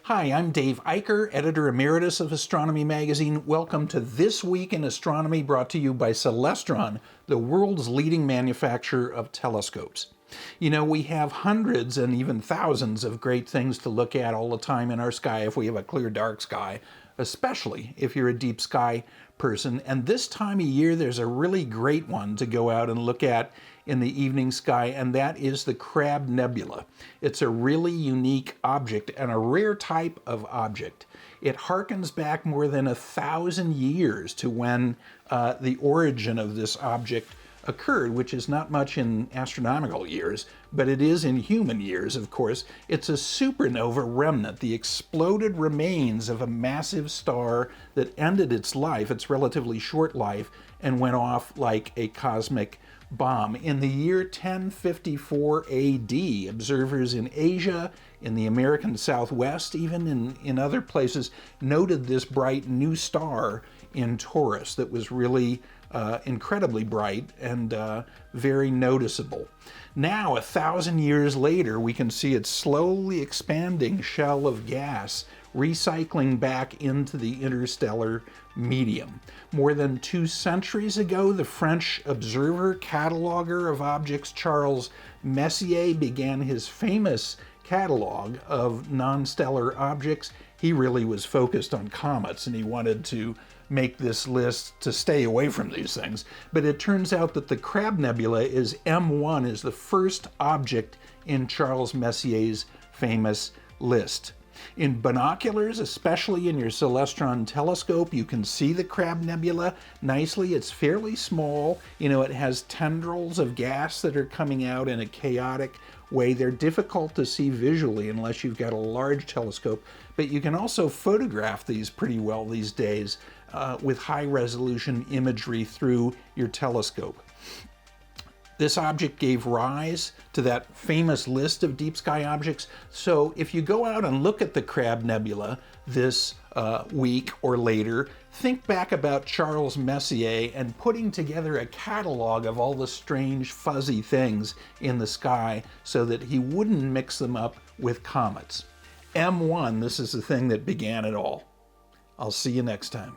Hi, I'm Dave Eicher, Editor Emeritus of Astronomy magazine. Welcome to This Week in Astronomy, brought to you by Celestron, the world's leading manufacturer of telescopes. You know, we have hundreds and even thousands of great things to look at all the time in our sky if we have a clear, dark sky, especially if you're a deep sky person. And this time of year, there's a really great one to go out and look at in the evening sky, and that is the Crab Nebula. It's a really unique object and a rare type of object. It harkens back more than 1,000 years to when the origin of this object occurred, which is not much in astronomical years, but it is in human years, of course. It's a supernova remnant, the exploded remains of a massive star that ended its life, its relatively short life, and went off like a cosmic bomb. In the year 1054 AD, observers in Asia, in the American Southwest, even in other places, noted this bright new star in Taurus that was really incredibly bright and very noticeable. Now, 1,000 years later, we can see its slowly expanding shell of gas recycling back into the interstellar medium. More than 2 centuries ago, the French observer, cataloger of objects, Charles Messier, began his famous catalog of non-stellar objects. He really was focused on comets, and he wanted to make this list to stay away from these things. But it turns out that the Crab Nebula is M1, is the first object in Charles Messier's famous list. In binoculars, especially in your Celestron telescope, you can see the Crab Nebula nicely. It's fairly small. You know, it has tendrils of gas that are coming out in a chaotic way. They're difficult to see visually unless you've got a large telescope, but you can also photograph these pretty well these days with high-resolution imagery through your telescope. This object gave rise to that famous list of deep sky objects. So if you go out and look at the Crab Nebula this week or later, think back about Charles Messier and putting together a catalog of all the strange fuzzy things in the sky so that he wouldn't mix them up with comets. M1, this is the thing that began it all. I'll see you next time.